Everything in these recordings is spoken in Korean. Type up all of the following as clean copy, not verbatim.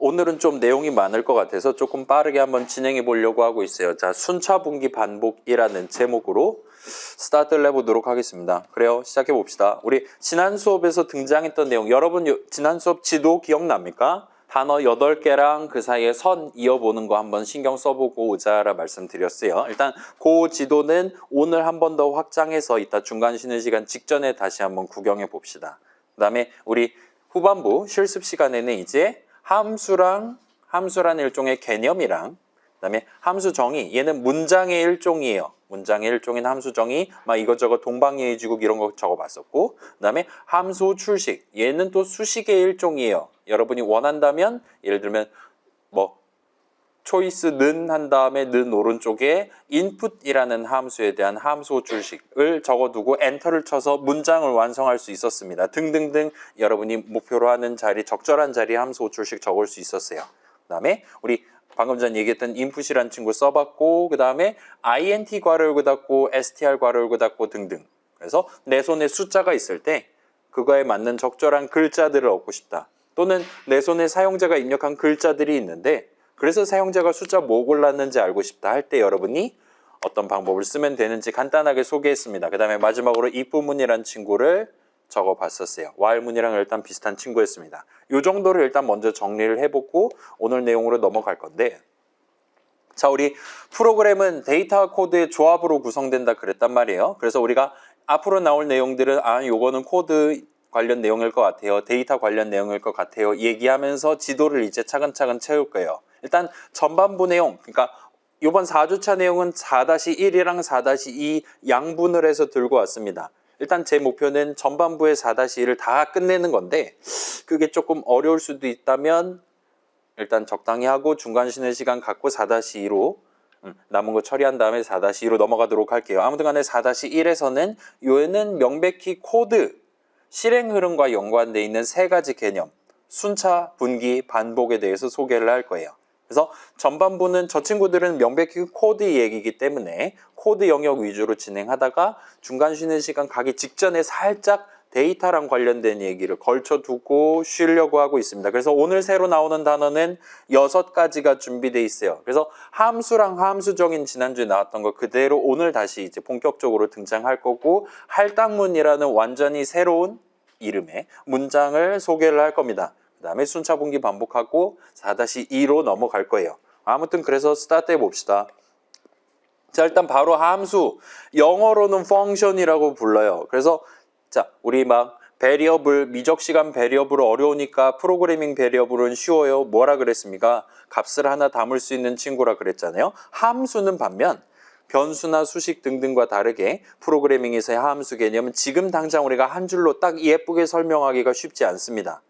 오늘은 좀 내용이 많을 것 같아서 조금 빠르게 한번 진행해 보려고 하고 있어요. 자, 순차 분기 반복이라는 제목으로 스타트를 해보도록 하겠습니다. 그래요, 시작해 봅시다. 우리 지난 수업에서 등장했던 내용, 여러분 지난 수업 지도 기억납니까? 단어 8개랑 그 사이에 선 이어보는 거 한번 신경 써보고 오자라 말씀드렸어요. 일단 그 지도는 오늘 한 번 더 확장해서 이따 중간 쉬는 시간 직전에 다시 한번 구경해 봅시다. 그 다음에 우리 후반부 실습 시간에는 이제 함수라는 일종의 개념이랑 그 다음에 함수 정의, 얘는 문장의 일종이에요. 문장의 일종인 함수 정의, 막 이것저것 동방예의지국 이런 거 적어봤었고, 그 다음에 함수 출식, 얘는 또 수식의 일종이에요. 여러분이 원한다면 예를 들면 뭐 초이스는 한 다음에 는 오른쪽에 input이라는 함수에 대한 함수 출식을 적어두고 엔터를 쳐서 문장을 완성할 수 있었습니다. 등등등 여러분이 목표로 하는 자리, 적절한 자리에 함수 출식 적을 수 있었어요. 그 다음에 우리 방금 전 얘기했던 input이라는 친구 써봤고, 그 다음에 int 괄호열고 닫고 str 괄호열고 닫고 등등. 그래서 내 손에 숫자가 있을 때 그거에 맞는 적절한 글자들을 얻고 싶다. 또는 내 손에 사용자가 입력한 글자들이 있는데 그래서 사용자가 숫자 뭐 골랐는지 알고 싶다 할 때 여러분이 어떤 방법을 쓰면 되는지 간단하게 소개했습니다. 그 다음에 마지막으로 if문이라는 친구를 적어봤었어요. while문이랑 일단 비슷한 친구였습니다. 이 정도를 일단 먼저 정리를 해보고 오늘 내용으로 넘어갈 건데, 자, 우리 프로그램은 데이터 코드의 조합으로 구성된다 그랬단 말이에요. 그래서 우리가 앞으로 나올 내용들은 요거는 코드 관련 내용일 것 같아요. 데이터 관련 내용일 것 같아요. 얘기하면서 지도를 이제 차근차근 채울 거예요. 일단 전반부 내용, 그러니까 이번 4주차 내용은 4-1이랑 4-2 양분을 해서 들고 왔습니다. 일단 제 목표는 전반부의 4-1을 다 끝내는 건데 그게 조금 어려울 수도 있다면 일단 적당히 하고 중간 쉬는 시간 갖고 4-2로 남은 거 처리한 다음에 4-2로 넘어가도록 할게요. 아무튼 간에 4-1에서는 요에는 명백히 코드, 실행 흐름과 연관되어 있는 3가지 개념, 순차, 분기, 반복에 대해서 소개를 할 거예요. 그래서 전반부는 저 친구들은 명백히 코드 얘기이기 때문에 코드 영역 위주로 진행하다가 중간 쉬는 시간 가기 직전에 살짝 데이터랑 관련된 얘기를 걸쳐두고 쉬려고 하고 있습니다. 그래서 오늘 새로 나오는 단어는 6가지가 준비되어 있어요. 그래서 함수랑 함수정인 지난주에 나왔던 거 그대로 오늘 다시 이제 본격적으로 등장할 거고, 할당문이라는 완전히 새로운 이름의 문장을 소개를 할 겁니다. 그 다음에 순차 분기 반복하고 4-2로 넘어갈 거예요. 아무튼 그래서 스타트 해봅시다. 자, 일단 바로 함수, 영어로는 function이라고 불러요. 그래서 자, 우리 막 베리어블, 미적시간 베리어블 어려우니까 프로그래밍 베리어블은 쉬워요. 뭐라 그랬습니까? 값을 하나 담을 수 있는 친구라 그랬잖아요. 함수는 반면 변수나 수식 등등과 다르게 프로그래밍에서의 함수 개념은 지금 당장 우리가 한 줄로 딱 예쁘게 설명하기가 쉽지 않습니다.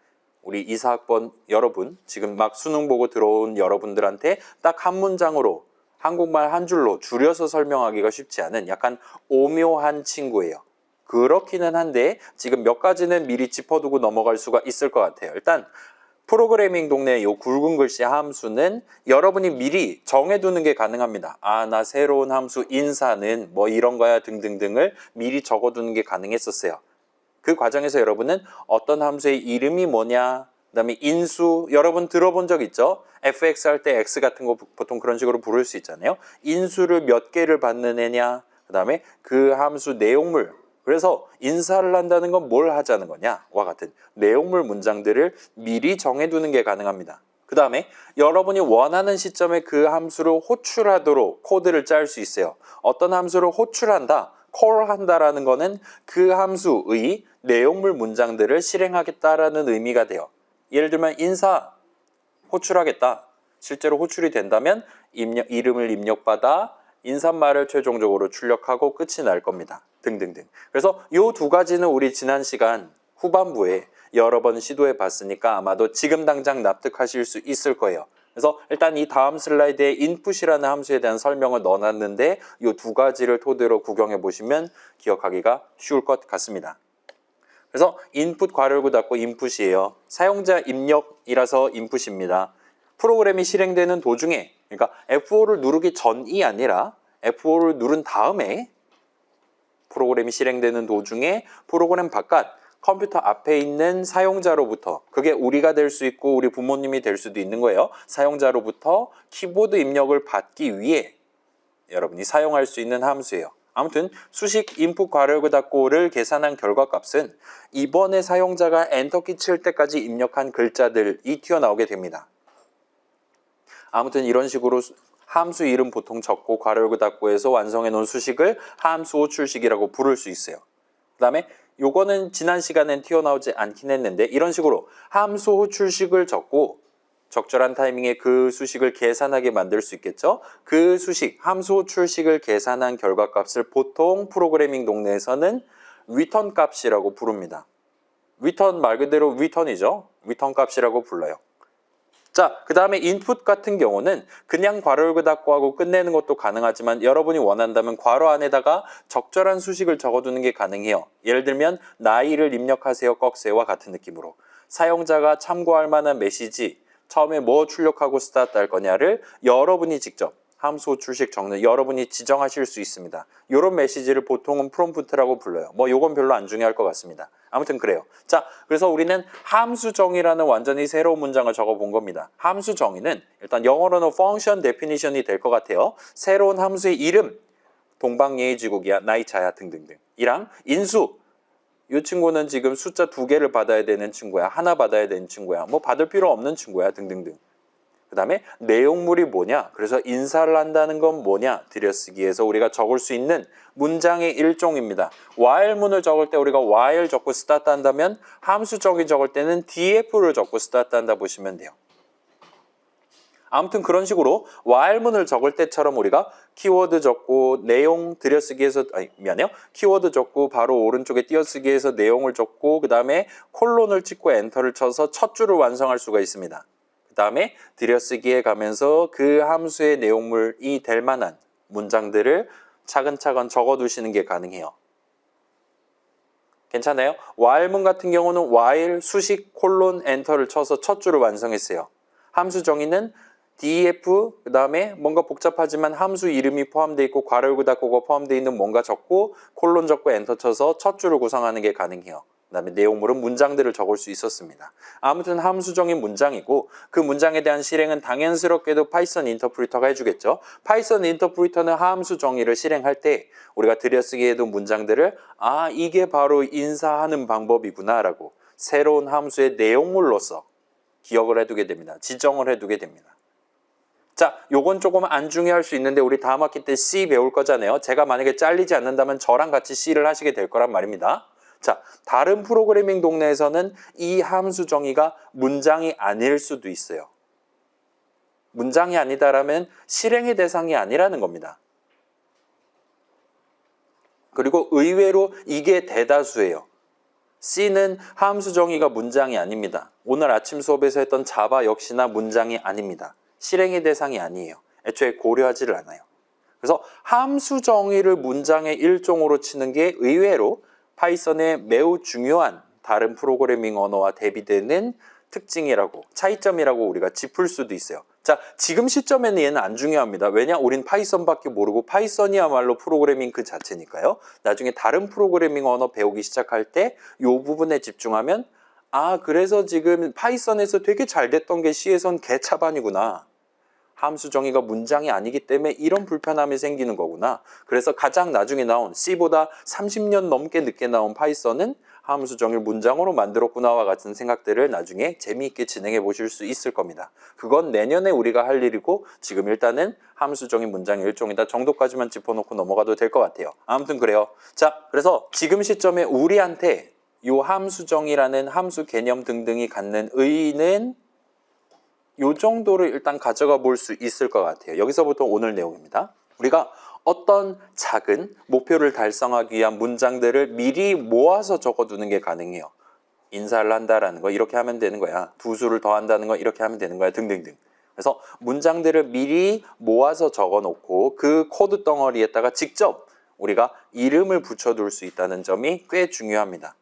우리 이사학번 여러분, 지금 막 수능 보고 들어온 여러분들한테 딱 한 문장으로 한국말 한 줄로 줄여서 설명하기가 쉽지 않은 약간 오묘한 친구예요. 그렇기는 한데 지금 몇 가지는 미리 짚어두고 넘어갈 수가 있을 것 같아요. 일단 프로그래밍 동네 요 굵은 글씨 함수는 여러분이 미리 정해두는 게 가능합니다. 나 새로운 함수 인사는 뭐 이런 거야 등등등을 미리 적어두는 게 가능했었어요. 그 과정에서 여러분은 어떤 함수의 이름이 뭐냐, 그 다음에 인수, 여러분 들어본 적 있죠? fx 할 때 x 같은 거 보통 그런 식으로 부를 수 있잖아요. 인수를 몇 개를 받는 애냐, 그 다음에 그 함수 내용물, 그래서 인사를 한다는 건 뭘 하자는 거냐와 같은 내용물 문장들을 미리 정해두는 게 가능합니다. 그 다음에 여러분이 원하는 시점에 그 함수를 호출하도록 코드를 짤 수 있어요. 어떤 함수를 호출한다, 콜한다라는 거는 그 함수의 내용물 문장들을 실행하겠다라는 의미가 돼요. 예를 들면 인사 호출하겠다. 실제로 호출이 된다면 이름을 입력받아 인사말을 최종적으로 출력하고 끝이 날 겁니다. 등등등. 그래서 이 2가지는 우리 지난 시간 후반부에 여러 번 시도해 봤으니까 아마도 지금 당장 납득하실 수 있을 거예요. 그래서 일단 이 다음 슬라이드에 input이라는 함수에 대한 설명을 넣어놨는데 이 2가지를 토대로 구경해 보시면 기억하기가 쉬울 것 같습니다. 그래서 input 괄호열고 닫고 input이에요. 사용자 입력이라서 input입니다. 프로그램이 실행되는 도중에, 그러니까 F5를 누르기 전이 아니라 F5를 누른 다음에 프로그램이 실행되는 도중에 프로그램 바깥 컴퓨터 앞에 있는 사용자로부터, 그게 우리가 될 수 있고 우리 부모님이 될 수도 있는 거예요. 사용자로부터 키보드 입력을 받기 위해 여러분이 사용할 수 있는 함수예요. 아무튼 수식 인풋 괄호열고 닫고를 계산한 결과값은 이번에 사용자가 엔터키 칠 때까지 입력한 글자들이 튀어나오게 됩니다. 아무튼 이런 식으로 함수 이름 보통 적고 괄호 열고 닫고에서 완성해 놓은 수식을 함수 호출식이라고 부를 수 있어요. 그 다음에 요거는 지난 시간엔 튀어나오지 않긴 했는데 이런 식으로 함수 호출식을 적고 적절한 타이밍에 그 수식을 계산하게 만들 수 있겠죠. 그 수식, 함수 호출식을 계산한 결과값을 보통 프로그래밍 동네에서는 리턴 값이라고 부릅니다. 리턴 말 그대로 리턴이죠. 리턴 값이라고 불러요. 자, 그 다음에 인풋 같은 경우는 그냥 괄호 열고 닫고 하고 끝내는 것도 가능하지만 여러분이 원한다면 괄호 안에다가 적절한 수식을 적어두는 게 가능해요. 예를 들면 나이를 입력하세요, 꺽쇠와 같은 느낌으로 사용자가 참고할 만한 메시지, 처음에 뭐 출력하고 스타트 할 거냐를 여러분이 직접 함수 호출식 적는 여러분이 지정하실 수 있습니다. 이런 메시지를 보통은 프롬프트라고 불러요. 뭐 요건 별로 안 중요할 것 같습니다. 아무튼 그래요. 자, 그래서 우리는 함수 정의라는 완전히 새로운 문장을 적어본 겁니다. 함수 정의는 일단 영어로는 function definition이 될 것 같아요. 새로운 함수의 이름, 동방예의지국이야, 나이차야 등등등 이랑 인수, 이 친구는 지금 숫자 2개를 받아야 되는 친구야, 하나 받아야 되는 친구야, 뭐 받을 필요 없는 친구야 등등등. 그 다음에 내용물이 뭐냐, 그래서 인사를 한다는 건 뭐냐, 들여쓰기에서 우리가 적을 수 있는 문장의 일종입니다. while문을 적을 때 우리가 while 적고 스타트 한다면 함수 정의 적을 때는 df를 적고 스타트 한다 보시면 돼요. 아무튼 그런 식으로 while문을 적을 때처럼 우리가 키워드 적고 내용 들여쓰기에서 미안해요. 키워드 적고 바로 오른쪽에 띄어쓰기에서 내용을 적고 그 다음에 콜론을 찍고 엔터를 쳐서 첫 줄을 완성할 수가 있습니다. 그 다음에 들여쓰기에 가면서 그 함수의 내용물이 될 만한 문장들을 차근차근 적어두시는 게 가능해요. 괜찮아요? while문 같은 경우는 while 수식 콜론 엔터를 쳐서 첫 줄을 완성했어요. 함수 정의는 def 그 다음에 뭔가 복잡하지만 함수 이름이 포함되어 있고 괄호 열고 닫고가 포함되어 있는 뭔가 적고 콜론 적고 엔터 쳐서 첫 줄을 구성하는 게 가능해요. 그 다음에 내용물은 문장들을 적을 수 있었습니다. 아무튼 함수정의 문장이고 그 문장에 대한 실행은 당연스럽게도 파이썬 인터프리터가 해주겠죠. 파이썬 인터프리터는 함수 정의를 실행할 때 우리가 들여쓰기에도 문장들을 이게 바로 인사하는 방법이구나 라고 새로운 함수의 내용물로서 기억을 해두게 됩니다. 지정을 해두게 됩니다. 자, 요건 조금 안 중요할 수 있는데 우리 다음 학기 때 C 배울 거잖아요. 제가 만약에 잘리지 않는다면 저랑 같이 C를 하시게 될 거란 말입니다. 자, 다른 프로그래밍 동네에서는 이 함수 정의가 문장이 아닐 수도 있어요. 문장이 아니다라면 실행의 대상이 아니라는 겁니다. 그리고 의외로 이게 대다수예요. C는 함수 정의가 문장이 아닙니다. 오늘 아침 수업에서 했던 자바 역시나 문장이 아닙니다. 실행의 대상이 아니에요. 애초에 고려하지를 않아요. 그래서 함수 정의를 문장의 일종으로 치는 게 의외로 파이썬의 매우 중요한 다른 프로그래밍 언어와 대비되는 특징이라고, 차이점이라고 우리가 짚을 수도 있어요. 자, 지금 시점에는 얘는 안 중요합니다. 왜냐? 우린 파이썬밖에 모르고 파이썬이야말로 프로그래밍 그 자체니까요. 나중에 다른 프로그래밍 언어 배우기 시작할 때 이 부분에 집중하면 그래서 지금 파이썬에서 되게 잘 됐던 게 C에선 개차반이구나. 함수 정의가 문장이 아니기 때문에 이런 불편함이 생기는 거구나. 그래서 가장 나중에 나온 C보다 30년 넘게 늦게 나온 파이썬은 함수 정의를 문장으로 만들었구나와 같은 생각들을 나중에 재미있게 진행해 보실 수 있을 겁니다. 그건 내년에 우리가 할 일이고 지금 일단은 함수 정의 문장의 일종이다 정도까지만 짚어놓고 넘어가도 될 것 같아요. 아무튼 그래요. 자, 그래서 지금 시점에 우리한테 이 함수 정의라는 함수 개념 등등이 갖는 의의는 요 정도를 일단 가져가 볼 수 있을 것 같아요. 여기서부터 오늘 내용입니다. 우리가 어떤 작은 목표를 달성하기 위한 문장들을 미리 모아서 적어두는 게 가능해요. 인사를 한다라는 거 이렇게 하면 되는 거야. 두 수를 더한다는 거 이렇게 하면 되는 거야 등등등. 그래서 문장들을 미리 모아서 적어놓고 그 코드 덩어리에다가 직접 우리가 이름을 붙여둘 수 있다는 점이 꽤 중요합니다.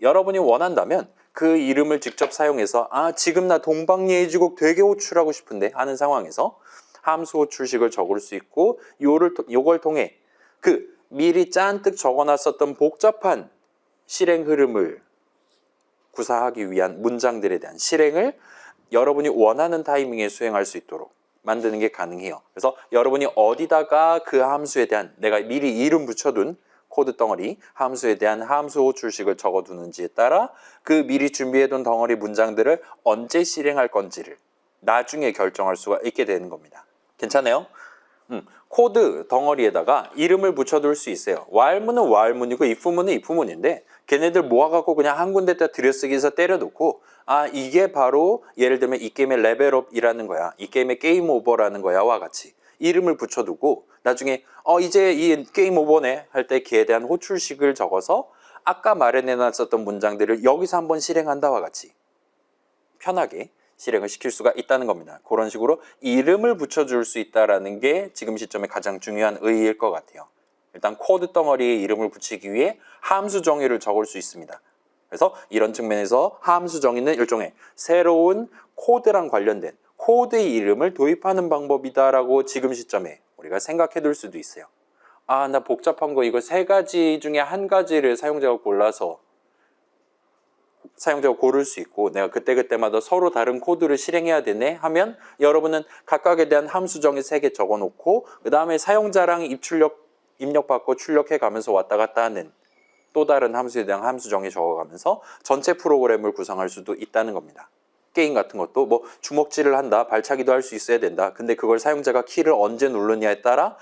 여러분이 원한다면 그 이름을 직접 사용해서 지금 나 동방예의지국 되게 호출하고 싶은데 하는 상황에서 함수 호출식을 적을 수 있고 요걸 통해 그 미리 짠뜩 적어놨었던 복잡한 실행 흐름을 구사하기 위한 문장들에 대한 실행을 여러분이 원하는 타이밍에 수행할 수 있도록 만드는 게 가능해요. 그래서 여러분이 어디다가 그 함수에 대한 내가 미리 이름 붙여둔 코드 덩어리, 함수에 대한 함수 호출식을 적어두는지에 따라 그 미리 준비해둔 덩어리 문장들을 언제 실행할 건지를 나중에 결정할 수가 있게 되는 겁니다. 괜찮아요? 코드 덩어리에다가 이름을 붙여둘 수 있어요. while문은 while문이고 if문은 if문인데 걔네들 모아갖고 그냥 한 군데다 들여쓰기해서 때려놓고 아 이게 바로 예를 들면 이 게임의 레벨업이라는 거야. 이 게임의 게임 오버라는 거야와 같이 이름을 붙여두고 나중에 이제 이 게임 오버네 할 때 걔에 대한 호출식을 적어서 아까 마련해놨었던 문장들을 여기서 한번 실행한다와 같이 편하게 실행을 시킬 수가 있다는 겁니다. 그런 식으로 이름을 붙여줄 수 있다는 게 지금 시점에 가장 중요한 의의일 것 같아요. 일단 코드 덩어리에 이름을 붙이기 위해 함수 정의를 적을 수 있습니다. 그래서 이런 측면에서 함수 정의는 일종의 새로운 코드랑 관련된 코드의 이름을 도입하는 방법이다라고 지금 시점에 우리가 생각해 둘 수도 있어요. 아, 나 복잡한 거 이거 세 가지 중에 한 가지를 사용자가 골라서 사용자가 고를 수 있고 내가 그때그때마다 서로 다른 코드를 실행해야 되네 하면 여러분은 각각에 대한 함수 정의 3개 적어놓고 그 다음에 사용자랑 입력받고 출력해 가면서 왔다 갔다 하는 또 다른 함수에 대한 함수 정의 적어가면서 전체 프로그램을 구성할 수도 있다는 겁니다. 게임 같은 것도 뭐 주먹질을 한다, 발차기도 할 수 있어야 된다. 근데 그걸 사용자가 키를 언제 누르냐에 따라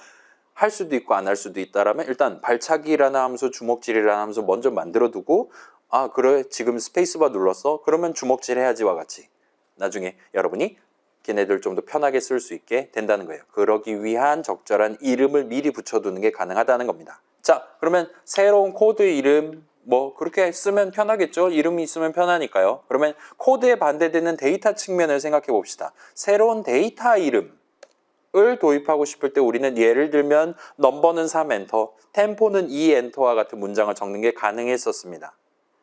할 수도 있고 안 할 수도 있다라면 일단 발차기라는 함수, 주먹질이라는 함수 먼저 만들어두고 아 그래 지금 스페이스바 눌렀어? 그러면 주먹질 해야지와 같이 나중에 여러분이 걔네들 좀 더 편하게 쓸 수 있게 된다는 거예요. 그러기 위한 적절한 이름을 미리 붙여두는 게 가능하다는 겁니다. 자 그러면 새로운 코드 이름 뭐 그렇게 쓰면 편하겠죠. 이름이 있으면 편하니까요. 그러면 코드에 반대되는 데이터 측면을 생각해 봅시다. 새로운 데이터 이름을 도입하고 싶을 때 우리는 예를 들면 넘버는 3 엔터, 템포는 2 엔터와 같은 문장을 적는 게 가능했었습니다.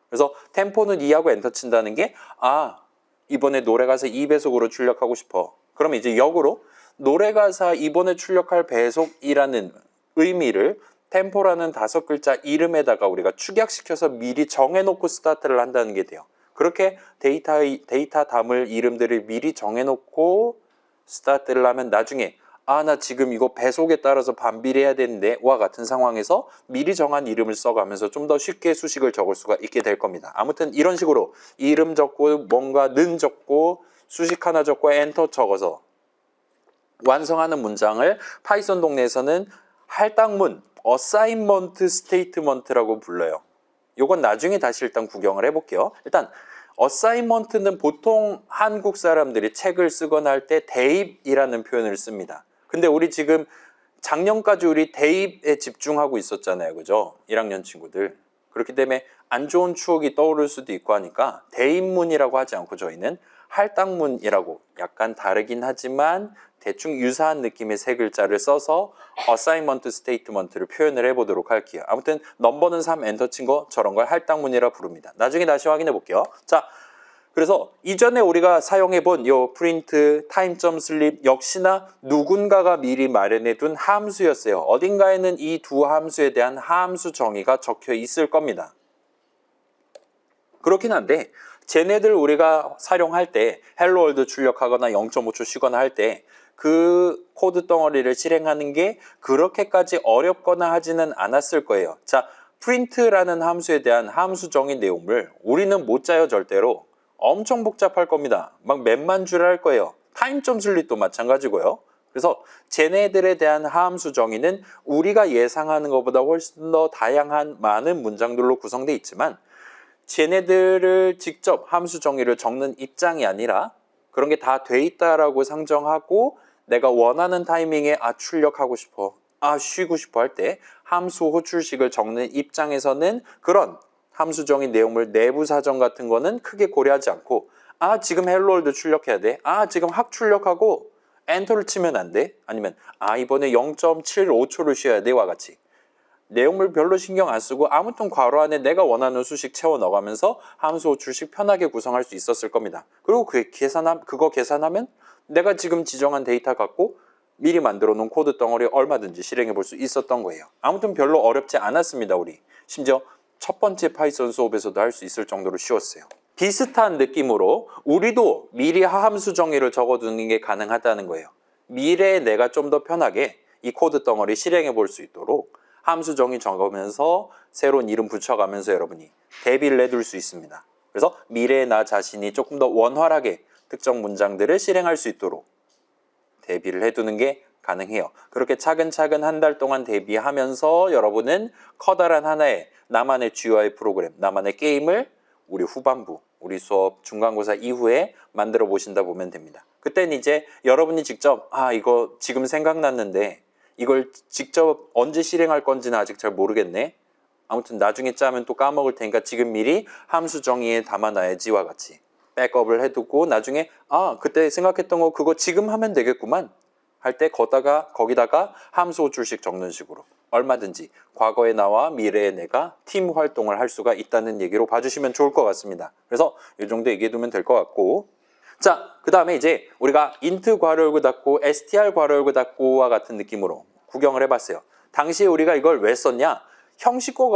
그래서 템포는 2하고 엔터 친다는 게 이번에 노래가사 2배속으로 출력하고 싶어. 그러면 이제 역으로 노래가사 이번에 출력할 배속이라는 의미를 템포라는 5글자 이름에다가 우리가 축약시켜서 미리 정해놓고 스타트를 한다는 게 돼요. 그렇게 데이터 담을 이름들을 미리 정해놓고 스타트를 하면 나중에 나 지금 이거 배속에 따라서 반비례해야 되는데 와 같은 상황에서 미리 정한 이름을 써가면서 좀 더 쉽게 수식을 적을 수가 있게 될 겁니다. 아무튼 이런 식으로 이름 적고 뭔가 는 적고 수식 하나 적고 엔터 적어서 완성하는 문장을 파이썬 동네에서는 할당문, 어사인먼트 스테이트먼트라고 불러요. 이건 나중에 다시 일단 구경을 해볼게요. 일단 어사인먼트는 보통 한국 사람들이 책을 쓰거나 할 때 대입이라는 표현을 씁니다. 근데 우리 지금 작년까지 우리 대입에 집중하고 있었잖아요. 그죠? 1학년 친구들. 그렇기 때문에 안 좋은 추억이 떠오를 수도 있고 하니까 대입문이라고 하지 않고 저희는 할당문이라고 약간 다르긴 하지만 대충 유사한 느낌의 3글자를 써서 어사인먼트 스테이트먼트를 표현을 해보도록 할게요. 아무튼 넘버는 3 엔터 친 거 저런 걸 할당문이라 부릅니다. 나중에 다시 확인해 볼게요. 자, 그래서 이전에 우리가 사용해본 이 프린트, 타임.슬립 역시나 누군가가 미리 마련해둔 함수였어요. 어딘가에는 이 두 함수에 대한 함수 정의가 적혀 있을 겁니다. 그렇긴 한데 쟤네들 우리가 사용할 때 헬로월드 출력하거나 0.5초 쉬거나 할 때 그 코드 덩어리를 실행하는 게 그렇게까지 어렵거나 하지는 않았을 거예요. 자, 프린트라는 함수에 대한 함수 정의 내용을 우리는 못 짜요. 절대로. 엄청 복잡할 겁니다. 막 몇만 줄 할 거예요. 타임.슬립도 마찬가지고요. 그래서 쟤네들에 대한 함수 정의는 우리가 예상하는 것보다 훨씬 더 다양한 많은 문장들로 구성되어 있지만 쟤네들을 직접 함수 정의를 적는 입장이 아니라 그런 게 다 돼 있다라고 상정하고 내가 원하는 타이밍에 출력하고 싶어, 쉬고 싶어 할 때 함수 호출식을 적는 입장에서는 그런 함수 정의 내용물 내부 사정 같은 거는 크게 고려하지 않고 지금 헬로월드 출력해야 돼. 지금 확 출력하고 엔터를 치면 안 돼. 아니면 이번에 0.75초를 쉬어야 돼와 같이 내용물 별로 신경 안 쓰고 아무튼 괄호 안에 내가 원하는 수식 채워 넣어가면서 함수 호출식 편하게 구성할 수 있었을 겁니다. 그리고 그거 계산하면 내가 지금 지정한 데이터 갖고 미리 만들어 놓은 코드 덩어리 얼마든지 실행해 볼 수 있었던 거예요. 아무튼 별로 어렵지 않았습니다. 우리 심지어 첫 번째 파이썬 수업에서도 할 수 있을 정도로 쉬웠어요. 비슷한 느낌으로 우리도 미리 하함수 정의를 적어두는 게 가능하다는 거예요. 미래에 내가 좀 더 편하게 이 코드 덩어리 실행해 볼 수 있도록 함수 정의 적으면서 새로운 이름 붙여가면서 여러분이 대비를 해둘 수 있습니다. 그래서 미래의 나 자신이 조금 더 원활하게 특정 문장들을 실행할 수 있도록 대비를 해두는 게 가능해요. 그렇게 차근차근 한 달 동안 대비하면서 여러분은 커다란 하나의 나만의 GUI 프로그램, 나만의 게임을 우리 후반부, 우리 수업 중간고사 이후에 만들어 보신다 보면 됩니다. 그땐 이제 여러분이 직접 이거 지금 생각났는데 이걸 직접 언제 실행할 건지는 아직 잘 모르겠네. 아무튼 나중에 짜면 또 까먹을 테니까 지금 미리 함수 정의에 담아놔야지와 같이 백업을 해두고 나중에 그때 생각했던 거 그거 지금 하면 되겠구만 할 때 거기다가 함수 호출식 적는 식으로 얼마든지 과거의 나와 미래의 내가 팀 활동을 할 수가 있다는 얘기로 봐주시면 좋을 것 같습니다. 그래서 이 정도 얘기해두면 될 것 같고, 자, 그 다음에 이제 우리가 int 괄호열고 닫고 str 괄호열고 닫고와 같은 느낌으로 구경을 해봤어요. 당시에 우리가 이걸 왜 썼냐? 형식과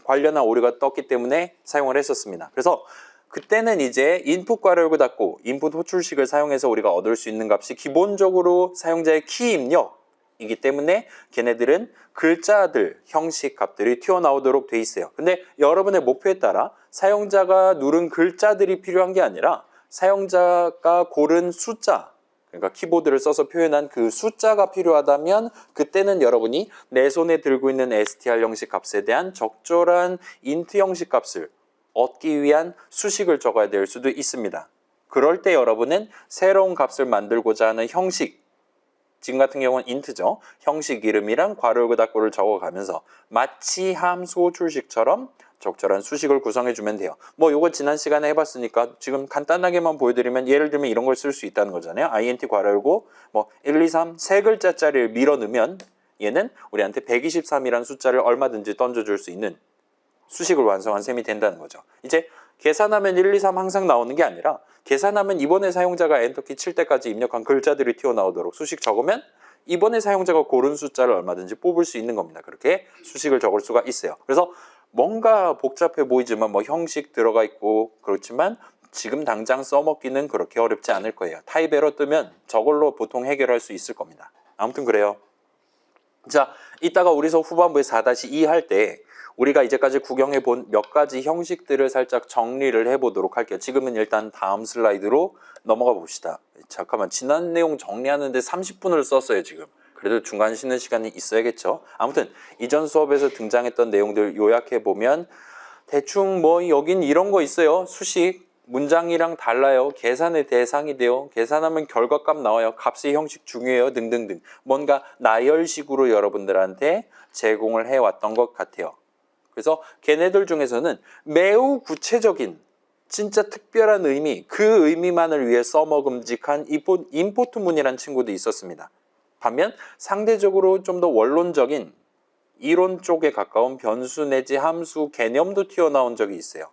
관련한 오류가 떴기 때문에 사용을 했었습니다. 그래서 그때는 이제 인풋 괄호열고 닫고 인풋 호출식을 사용해서 우리가 얻을 수 있는 값이 기본적으로 사용자의 키 입력이기 때문에 걔네들은 글자들, 형식 값들이 튀어나오도록 돼 있어요. 근데 여러분의 목표에 따라 사용자가 누른 글자들이 필요한 게 아니라 사용자가 고른 숫자, 그러니까 키보드를 써서 표현한 그 숫자가 필요하다면 그때는 여러분이 내 손에 들고 있는 str 형식 값에 대한 적절한 int 형식 값을 얻기 위한 수식을 적어야 될 수도 있습니다. 그럴 때 여러분은 새로운 값을 만들고자 하는 형식, 지금 같은 경우는 int죠. 형식 이름이랑 괄호 열고 닫고를 적어가면서 마치 함수 호출식처럼 적절한 수식을 구성해주면 돼요. 요거 지난 시간에 해봤으니까 지금 간단하게만 보여드리면 예를 들면 이런 걸 쓸 수 있다는 거잖아요. int 괄호 열고 1, 2, 3 세 글자짜리를 밀어 넣으면 얘는 우리한테 123이라는 숫자를 얼마든지 던져줄 수 있는 수식을 완성한 셈이 된다는 거죠. 이제 계산하면 1, 2, 3 항상 나오는 게 아니라 계산하면 이번에 사용자가 엔터키 칠 때까지 입력한 글자들이 튀어나오도록 수식 적으면 이번에 사용자가 고른 숫자를 얼마든지 뽑을 수 있는 겁니다. 그렇게 수식을 적을 수가 있어요. 그래서 뭔가 복잡해 보이지만 형식 들어가 있고 그렇지만 지금 당장 써먹기는 그렇게 어렵지 않을 거예요. 타입 에러 뜨면 저걸로 보통 해결할 수 있을 겁니다. 아무튼 그래요. 자, 이따가 우리 수업 후반부에 4-2 할 때 우리가 이제까지 구경해 본 몇 가지 형식들을 살짝 정리를 해보도록 할게요. 지금은 일단 다음 슬라이드로 넘어가 봅시다. 잠깐만, 지난 내용 정리하는데 30분을 썼어요, 지금. 그래도 중간 쉬는 시간이 있어야겠죠. 아무튼 이전 수업에서 등장했던 내용들 요약해 보면 대충 여긴 이런 거 있어요. 수식, 문장이랑 달라요. 계산의 대상이 돼요. 계산하면 결과값 나와요. 값의 형식 중요해요. 등등등. 뭔가 나열식으로 여러분들한테 제공을 해왔던 것 같아요. 그래서 걔네들 중에서는 매우 구체적인 진짜 특별한 의미, 그 의미만을 위해 써먹음직한 임포트문이라는 친구도 있었습니다. 반면 상대적으로 좀 더 원론적인 이론 쪽에 가까운 변수 내지 함수 개념도 튀어나온 적이 있어요.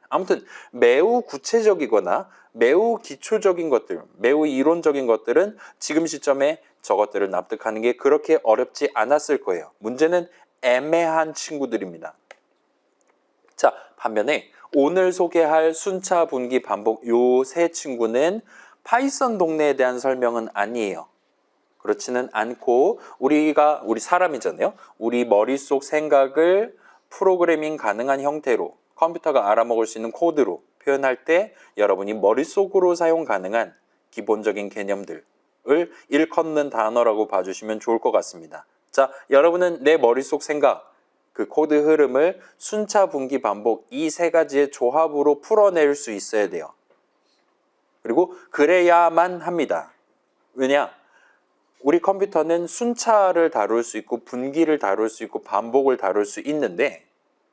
아무튼 매우 구체적이거나 매우 기초적인 것들, 매우 이론적인 것들은 지금 시점에 저것들을 납득하는 게 그렇게 어렵지 않았을 거예요. 문제는 애매한 친구들입니다. 자, 반면에 오늘 소개할 순차, 분기, 반복 요 세 친구는 파이썬 동네에 대한 설명은 아니에요. 그렇지는 않고 우리 사람이잖아요. 우리 머릿속 생각을 프로그래밍 가능한 형태로 컴퓨터가 알아먹을 수 있는 코드로 표현할 때 여러분이 머릿속으로 사용 가능한 기본적인 개념들을 일컫는 단어라고 봐주시면 좋을 것 같습니다. 자, 여러분은 내 머릿속 생각, 그 코드 흐름을 순차, 분기, 반복 이 세 가지의 조합으로 풀어낼 수 있어야 돼요. 그리고 그래야만 합니다. 왜냐? 우리 컴퓨터는 순차를 다룰 수 있고 분기를 다룰 수 있고 반복을 다룰 수 있는데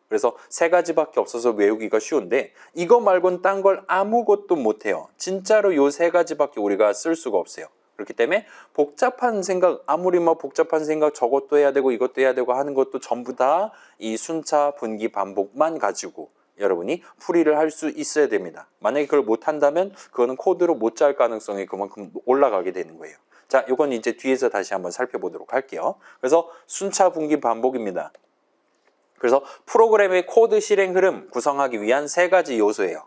그래서 세 가지밖에 없어서 외우기가 쉬운데 이거 말고는 딴 걸 아무것도 못해요. 진짜로 요 세 가지밖에 우리가 쓸 수가 없어요. 그렇기 때문에 복잡한 생각, 아무리 복잡한 생각 저것도 해야 되고 이것도 해야 되고 하는 것도 전부 다 이 순차, 분기, 반복만 가지고 여러분이 풀이를 할 수 있어야 됩니다. 만약에 그걸 못한다면 그거는 코드로 못 짤 가능성이 그만큼 올라가게 되는 거예요. 자, 이건 이제 뒤에서 다시 한번 살펴보도록 할게요. 그래서 순차, 분기, 반복입니다. 그래서 프로그램의 코드 실행 흐름 구성하기 위한 세 가지 요소예요.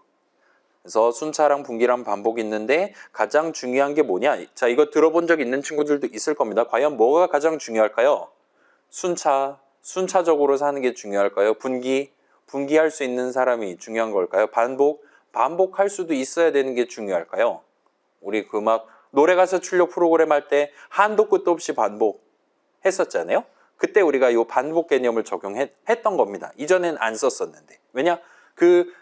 그래서 순차랑 분기랑 반복이 있는데 가장 중요한 게 뭐냐? 자, 이거 들어본 적 있는 친구들도 있을 겁니다. 과연 뭐가 가장 중요할까요? 순차적으로 사는 게 중요할까요? 분기할 수 있는 사람이 중요한 걸까요? 반복할 수도 있어야 되는 게 중요할까요? 우리 그 막 노래 가사 출력 프로그램 할 때 한도 끝도 없이 반복했었잖아요. 그때 우리가 이 반복 개념을 적용했던 겁니다. 이전엔 안 썼었는데. 왜냐? 그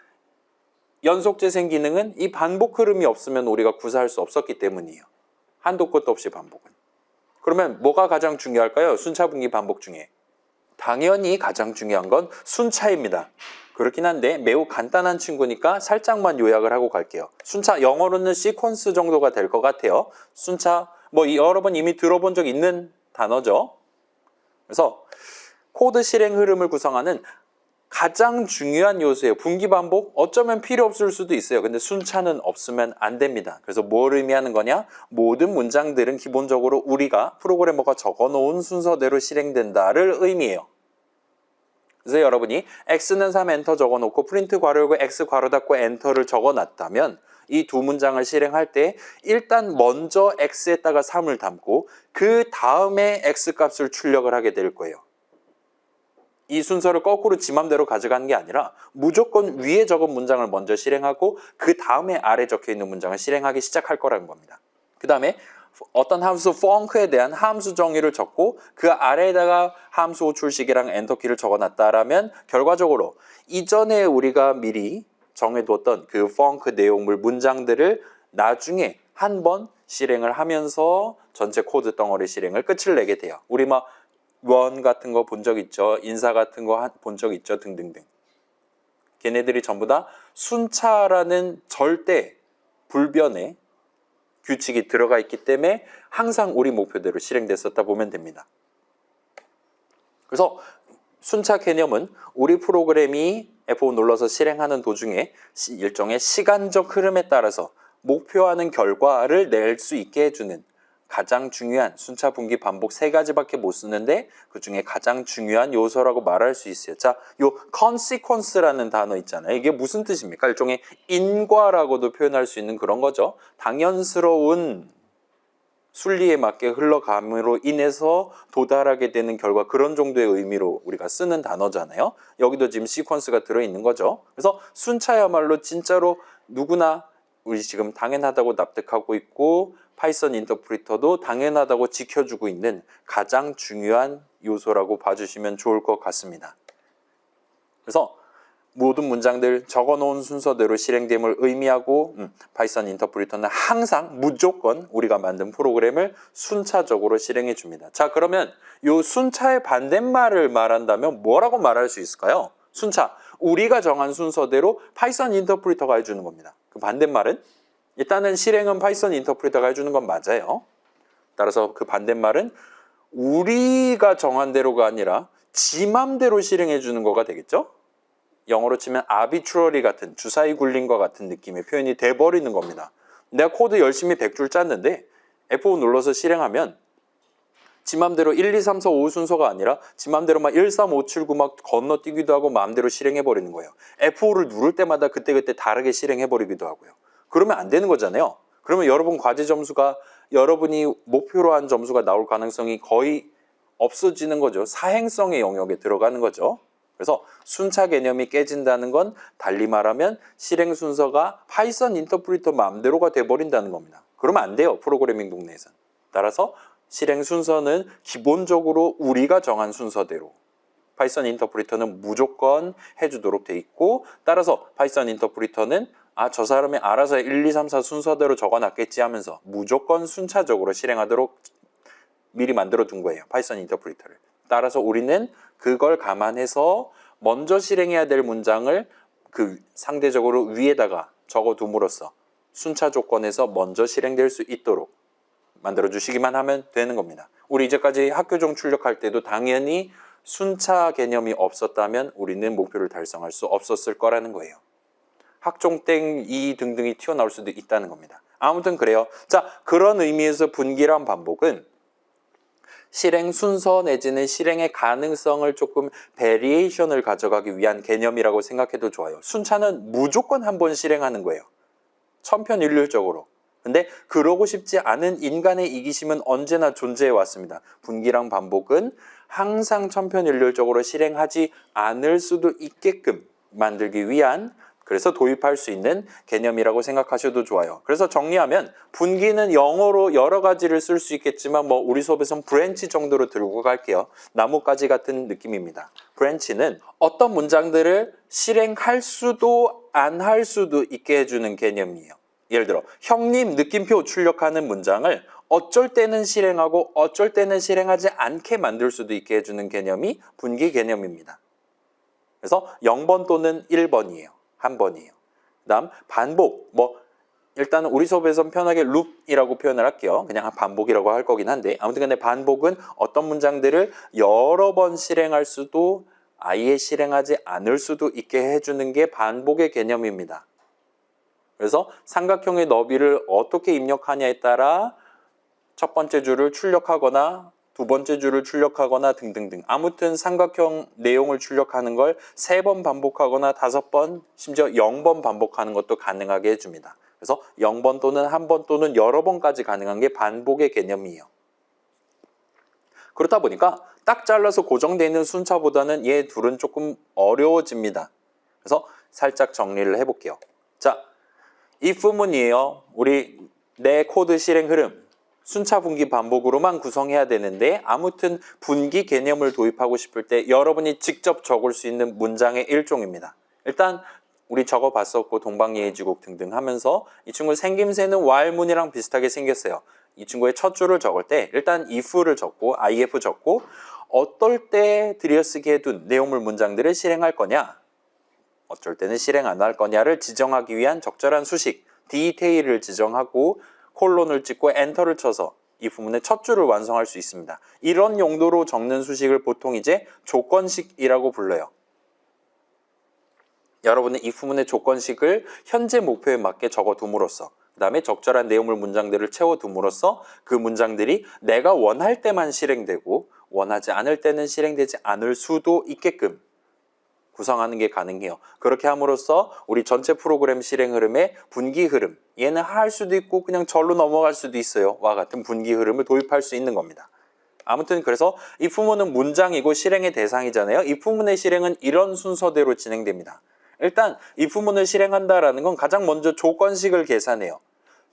연속 재생 기능은 이 반복 흐름이 없으면 우리가 구사할 수 없었기 때문이에요. 한도 끝도 없이 반복은. 그러면 뭐가 가장 중요할까요? 순차, 분기, 반복 중에. 당연히 가장 중요한 건 순차입니다. 그렇긴 한데 매우 간단한 친구니까 살짝만 요약을 하고 갈게요. 순차, 영어로는 시퀀스 정도가 될 것 같아요. 순차, 여러 번 이미 들어본 적 있는 단어죠. 그래서 코드 실행 흐름을 구성하는 가장 중요한 요소예요. 분기 반복 어쩌면 필요 없을 수도 있어요. 근데 순차는 없으면 안 됩니다. 그래서 뭘 의미하는 거냐? 모든 문장들은 기본적으로 우리가 프로그래머가 적어놓은 순서대로 실행된다를 의미해요. 그래서 여러분이 x는 3 엔터 적어놓고 프린트 괄호 열고 x 괄호 닫고 엔터를 적어놨다면 이 두 문장을 실행할 때 일단 먼저 x에다가 3을 담고 그 다음에 x 값을 출력을 하게 될 거예요. 이 순서를 거꾸로 지 맘대로 가져가는 게 아니라 무조건 위에 적은 문장을 먼저 실행하고 그 다음에 아래 적혀있는 문장을 실행하기 시작할 거라는 겁니다. 그 다음에 어떤 함수 func에 대한 함수 정의를 적고 그 아래에다가 함수 호출식이랑 엔터키를 적어놨다라면 결과적으로 이전에 우리가 미리 정해두었던 그 func 내용물 문장들을 나중에 한 번 실행을 하면서 전체 코드 덩어리 실행을 끝을 내게 돼요. 우리 원 같은 거 본 적 있죠. 인사 같은 거 본 적 있죠. 등등등. 걔네들이 전부 다 순차라는 절대 불변의 규칙이 들어가 있기 때문에 항상 우리 목표대로 실행됐었다 보면 됩니다. 그래서 순차 개념은 우리 프로그램이 F5 눌러서 실행하는 도중에 일종의 시간적 흐름에 따라서 목표하는 결과를 낼 수 있게 해주는 가장 중요한 순차, 분기, 반복 세 가지밖에 못 쓰는데 그 중에 가장 중요한 요소라고 말할 수 있어요. 자, 요 consequence라는 단어 있잖아요. 이게 무슨 뜻입니까? 일종의 인과라고도 표현할 수 있는 그런 거죠. 당연스러운 순리에 맞게 흘러감으로 인해서 도달하게 되는 결과, 그런 정도의 의미로 우리가 쓰는 단어잖아요. 여기도 지금 시퀀스가 들어있는 거죠. 그래서 순차야말로 진짜로 누구나 우리 지금 당연하다고 납득하고 있고 파이썬 인터프리터도 당연하다고 지켜주고 있는 가장 중요한 요소라고 봐주시면 좋을 것 같습니다. 그래서 모든 문장들 적어놓은 순서대로 실행됨을 의미하고 파이썬 인터프리터는 항상 무조건 우리가 만든 프로그램을 순차적으로 실행해 줍니다. 자, 그러면 이 순차의 반대말을 말한다면 뭐라고 말할 수 있을까요? 순차, 우리가 정한 순서대로 파이썬 인터프리터가 해주는 겁니다. 그 반대말은 일단은 실행은 파이썬 인터프리터가 해주는 건 맞아요. 따라서 그 반대말은 우리가 정한 대로가 아니라 지 맘대로 실행해 주는 거가 되겠죠? 영어로 치면 arbitrary 같은, 주사위 굴림과 같은 느낌의 표현이 돼버리는 겁니다. 내가 코드 열심히 100줄 짰는데 F5 눌러서 실행하면 지 맘대로 1, 2, 3, 4, 5 순서가 아니라 지 맘대로 1, 3, 5, 7, 9 막 건너뛰기도 하고 마음대로 실행해버리는 거예요. F5를 누를 때마다 그때그때 다르게 실행해버리기도 하고요. 그러면 안 되는 거잖아요. 그러면 여러분 과제 점수가, 여러분이 목표로 한 점수가 나올 가능성이 거의 없어지는 거죠. 사행성의 영역에 들어가는 거죠. 그래서 순차 개념이 깨진다는 건 달리 말하면 실행 순서가 파이썬 인터프리터 마음대로가 돼버린다는 겁니다. 그러면 안 돼요. 프로그래밍 동네에선. 따라서 실행 순서는 기본적으로 우리가 정한 순서대로 파이썬 인터프리터는 무조건 해주도록 돼 있고, 따라서 파이썬 인터프리터는 저 사람이 알아서 1, 2, 3, 4 순서대로 적어놨겠지 하면서 무조건 순차적으로 실행하도록 미리 만들어 둔 거예요. 파이썬 인터프리터를. 따라서 우리는 그걸 감안해서 먼저 실행해야 될 문장을 그 상대적으로 위에다가 적어둠으로써 순차 조건에서 먼저 실행될 수 있도록 만들어 주시기만 하면 되는 겁니다. 우리 이제까지 학교종 출력할 때도 당연히 순차 개념이 없었다면 우리는 목표를 달성할 수 없었을 거라는 거예요. 학종 땡, 이 등등이 튀어나올 수도 있다는 겁니다. 아무튼 그래요. 자, 그런 의미에서 분기란 반복은 실행 순서 내지는 실행의 가능성을 조금 베리에이션을 가져가기 위한 개념이라고 생각해도 좋아요. 순차는 무조건 한 번 실행하는 거예요. 천편일률적으로. 근데 그러고 싶지 않은 인간의 이기심은 언제나 존재해 왔습니다. 분기랑 반복은 항상 천편일률적으로 실행하지 않을 수도 있게끔 만들기 위한, 그래서 도입할 수 있는 개념이라고 생각하셔도 좋아요. 그래서 정리하면 분기는 영어로 여러 가지를 쓸 수 있겠지만 뭐 우리 수업에선 브랜치 정도로 들고 갈게요. 나뭇가지 같은 느낌입니다. 브랜치는 어떤 문장들을 실행할 수도 안 할 수도 있게 해주는 개념이에요. 예를 들어 형님 느낌표 출력하는 문장을 어쩔 때는 실행하고 어쩔 때는 실행하지 않게 만들 수도 있게 해주는 개념이 분기 개념입니다. 그래서 0번 또는 1번이에요. 한 번이에요. 그 다음 반복, 뭐 일단은 우리 수업에서는 편하게 룹이라고 표현을 할게요. 그냥 반복이라고 할 거긴 한데 아무튼 근데 반복은 어떤 문장들을 여러 번 실행할 수도 아예 실행하지 않을 수도 있게 해주는 게 반복의 개념입니다. 그래서 삼각형의 너비를 어떻게 입력하냐에 따라 첫 번째 줄을 출력하거나 두 번째 줄을 출력하거나 등등등, 아무튼 삼각형 내용을 출력하는 걸 3번 반복하거나 5번, 심지어 0번 반복하는 것도 가능하게 해줍니다. 그래서 0번 또는 1번 또는 여러 번까지 가능한 게 반복의 개념이에요. 그렇다 보니까 딱 잘라서 고정되어 있는 순차보다는 얘 둘은 조금 어려워집니다. 그래서 살짝 정리를 해볼게요. 자, if문이에요. 우리 내 코드 실행 흐름 순차 분기 반복으로만 구성해야 되는데 아무튼 분기 개념을 도입하고 싶을 때 여러분이 직접 적을 수 있는 문장의 일종입니다. 일단 우리 적어봤었고 동방예의지국 등등 하면서 이 친구 생김새는 while문이랑 비슷하게 생겼어요. 이 친구의 첫 줄을 적을 때 일단 if를 적고 if 적고 어떨 때 들여쓰기 해둔 내용물 문장들을 실행할 거냐, 어쩔 때는 실행 안 할 거냐를 지정하기 위한 적절한 수식 디테일을 지정하고 콜론을 찍고 엔터를 쳐서 이 부분의 첫 줄을 완성할 수 있습니다. 이런 용도로 적는 수식을 보통 이제 조건식이라고 불러요. 여러분은 이 부분의 조건식을 현재 목표에 맞게 적어둠으로써 그 다음에 적절한 내용물 문장들을 채워둠으로써 그 문장들이 내가 원할 때만 실행되고 원하지 않을 때는 실행되지 않을 수도 있게끔 구성하는 게 가능해요. 그렇게 함으로써 우리 전체 프로그램 실행 흐름의 분기 흐름, 얘는 할 수도 있고 그냥 절로 넘어갈 수도 있어요. 와 같은 분기 흐름을 도입할 수 있는 겁니다. 아무튼 그래서 이 부문은 문장이고 실행의 대상이잖아요. 이 부문의 실행은 이런 순서대로 진행됩니다. 일단 이 부문을 실행한다라는 건 가장 먼저 조건식을 계산해요.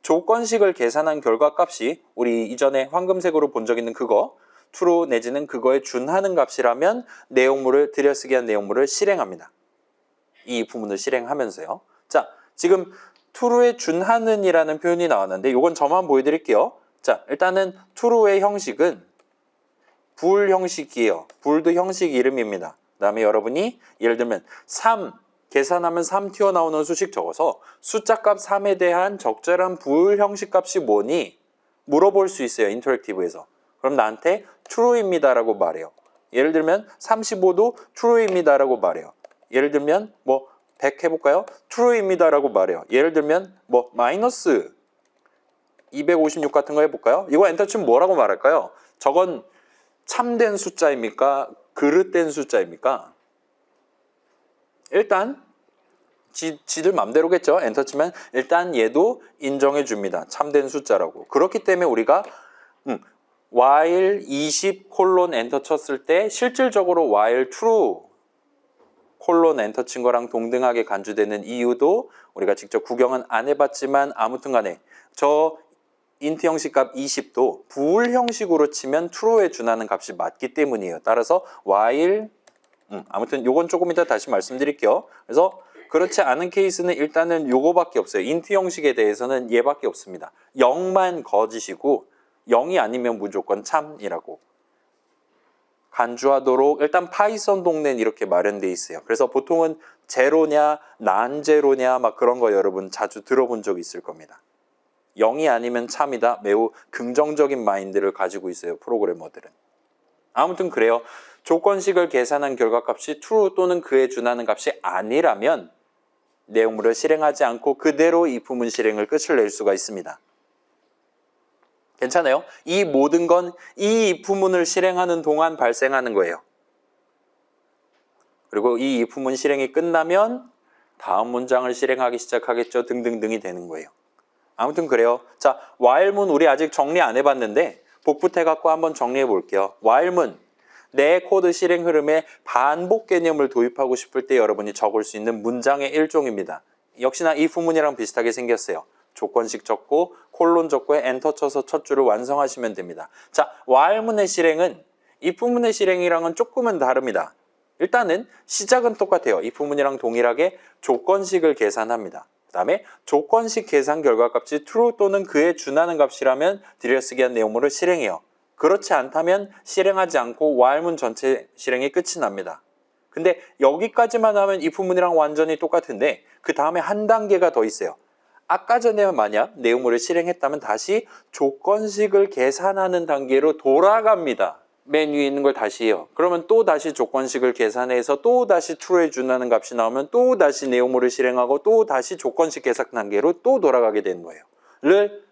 조건식을 계산한 결과값이 우리 이전에 황금색으로 본 적 있는 그거 true 내지는 그거에 준하는 값이라면 내용물을 들여쓰기 한 내용물을 실행합니다. 이 부분을 실행하면서요. 자, 지금 true에 준하는 이라는 표현이 나왔는데 이건 저만 보여드릴게요. 자, 일단은 true의 형식은 bool 형식이에요. bool도 형식 이름입니다. 그 다음에 여러분이 예를 들면 3 계산하면 3 튀어나오는 수식 적어서 숫자값 3에 대한 적절한 bool 형식 값이 뭐니? 물어볼 수 있어요. 인터랙티브에서. 그럼 나한테 true입니다 라고 말해요. 예를 들면 35도 true입니다 라고 말해요. 예를 들면 뭐 100 해볼까요? true입니다 라고 말해요. 예를 들면 뭐 마이너스 256 같은 거 해볼까요? 이거 엔터 치면 뭐라고 말할까요? 저건 참된 숫자입니까? 그릇된 숫자입니까? 일단 지들 맘대로겠죠. 엔터 치면 일단 얘도 인정해 줍니다. 참된 숫자라고. 그렇기 때문에 우리가 while 20 콜론 엔터 쳤을 때 실질적으로 while true 콜론 엔터 친 거랑 동등하게 간주되는 이유도 우리가 직접 구경은 안 해봤지만 아무튼 간에 저 int 형식 값 20도 bool 형식으로 치면 true에 준하는 값이 맞기 때문이에요. 따라서 while 아무튼 요건 조금 이따 다시 말씀드릴게요. 그래서 그렇지 않은 케이스는 일단은 요거밖에 없어요. int 형식에 대해서는 얘밖에 없습니다. 0만 거짓이고 0이 아니면 무조건 참이라고 간주하도록 일단 파이썬 동네는 이렇게 마련되어 있어요. 그래서 보통은 제로냐 난제로냐 막 그런 거 여러분 자주 들어본 적 있을 겁니다. 0이 아니면 참이다. 매우 긍정적인 마인드를 가지고 있어요. 프로그래머들은. 아무튼 그래요. 조건식을 계산한 결과값이 true 또는 그에 준하는 값이 아니라면 내용물을 실행하지 않고 그대로 이 부문 실행을 끝을 낼 수가 있습니다. 괜찮아요? 이 모든 건 이 if문을 실행하는 동안 발생하는 거예요. 그리고 이 if문 실행이 끝나면 다음 문장을 실행하기 시작하겠죠. 등등등이 되는 거예요. 아무튼 그래요. 자, while문 우리 아직 정리 안 해봤는데 복붙해갖고 한번 정리해 볼게요. while문 내 코드 실행 흐름에 반복 개념을 도입하고 싶을 때 여러분이 적을 수 있는 문장의 일종입니다. 역시나 if문이랑 비슷하게 생겼어요. 조건식 적고 콜론 적고 엔터 쳐서 첫 줄을 완성하시면 됩니다. 자, while문의 실행은 if문의 실행이랑은 조금은 다릅니다. 일단은 시작은 똑같아요. if문이랑 동일하게 조건식을 계산합니다. 그 다음에 조건식 계산 결과값이 true 또는 그에 준하는 값이라면 들여쓰기한 내용물을 실행해요. 그렇지 않다면 실행하지 않고 while문 전체 실행이 끝이 납니다. 근데 여기까지만 하면 if문이랑 완전히 똑같은데 그 다음에 한 단계가 더 있어요. 아까 전에 만약 내용물을 실행했다면 다시 조건식을 계산하는 단계로 돌아갑니다. 맨 위에 있는 걸 다시 해요. 그러면 또 다시 조건식을 계산해서 또 다시 true에 준하는 값이 나오면 또 다시 내용물을 실행하고 또 다시 조건식 계산 단계로 또 돌아가게 되는 거예요. 를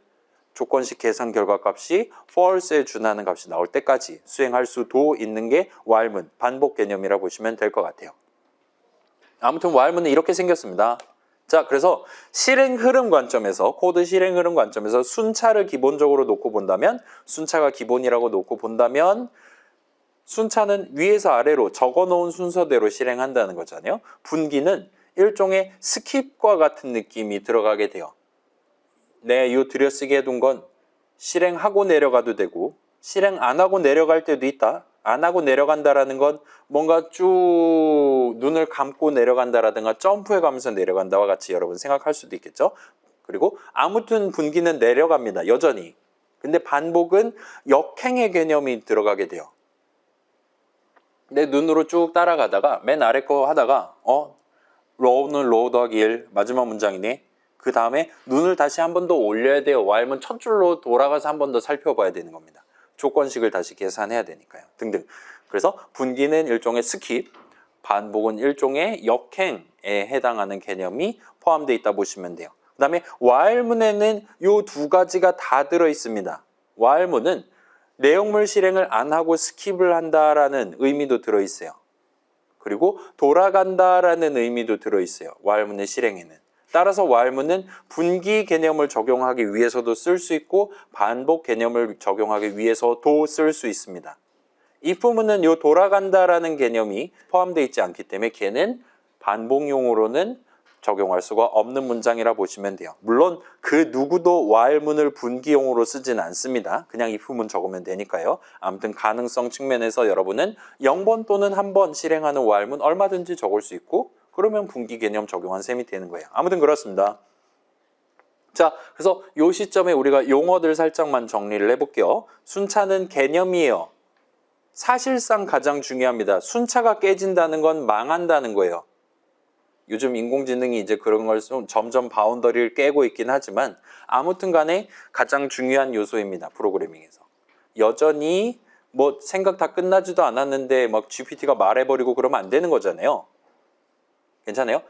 조건식 계산 결과값이 false에 준하는 값이 나올 때까지 수행할 수도 있는 게 while문, 반복 개념이라고 보시면 될 것 같아요. 아무튼 while문은 이렇게 생겼습니다. 자, 그래서 실행 흐름 관점에서, 코드 실행 흐름 관점에서 순차를 기본적으로 놓고 본다면, 순차가 기본이라고 놓고 본다면 순차는 위에서 아래로 적어놓은 순서대로 실행한다는 거잖아요. 분기는 일종의 스킵과 같은 느낌이 들어가게 돼요. 네, 요 들여쓰기 해둔 건 실행하고 내려가도 되고 실행 안 하고 내려갈 때도 있다. 안 하고 내려간다라는 건 뭔가 쭉 눈을 감고 내려간다라든가 점프해 가면서 내려간다와 같이 여러분 생각할 수도 있겠죠. 그리고 아무튼 분기는 내려갑니다. 여전히. 근데 반복은 역행의 개념이 들어가게 돼요. 내 눈으로 쭉 따라가다가 맨 아래 거 하다가 row는 row 더하기 1 마지막 문장이네. 그 다음에 눈을 다시 한 번 더 올려야 돼요. while문 첫 줄로 돌아가서 한 번 더 살펴봐야 되는 겁니다. 조건식을 다시 계산해야 되니까요. 등등. 그래서 분기는 일종의 스킵, 반복은 일종의 역행에 해당하는 개념이 포함되어 있다 보시면 돼요. 그 다음에 while문에는 이 두 가지가 다 들어있습니다. while문은 내용물 실행을 안 하고 스킵을 한다라는 의미도 들어있어요. 그리고 돌아간다라는 의미도 들어있어요. while문의 실행에는. 따라서 while문은 분기 개념을 적용하기 위해서도 쓸 수 있고 반복 개념을 적용하기 위해서도 쓸 수 있습니다. if문은 요 돌아간다라는 개념이 포함되어 있지 않기 때문에 걔는 반복용으로는 적용할 수가 없는 문장이라 보시면 돼요. 물론 그 누구도 while문을 분기용으로 쓰진 않습니다. 그냥 if문 적으면 되니까요. 아무튼 가능성 측면에서 여러분은 0번 또는 1번 실행하는 while문 얼마든지 적을 수 있고 그러면 분기 개념 적용한 셈이 되는 거예요. 아무튼 그렇습니다. 자, 그래서 이 시점에 우리가 용어들 살짝만 정리를 해볼게요. 순차는 개념이에요. 사실상 가장 중요합니다. 순차가 깨진다는 건 망한다는 거예요. 요즘 인공지능이 이제 그런 걸 점점 바운더리를 깨고 있긴 하지만 아무튼 간에 가장 중요한 요소입니다. 프로그래밍에서. 여전히 뭐 생각 다 끝나지도 않았는데 막 GPT가 말해버리고 그러면 안 되는 거잖아요. 괜찮아요?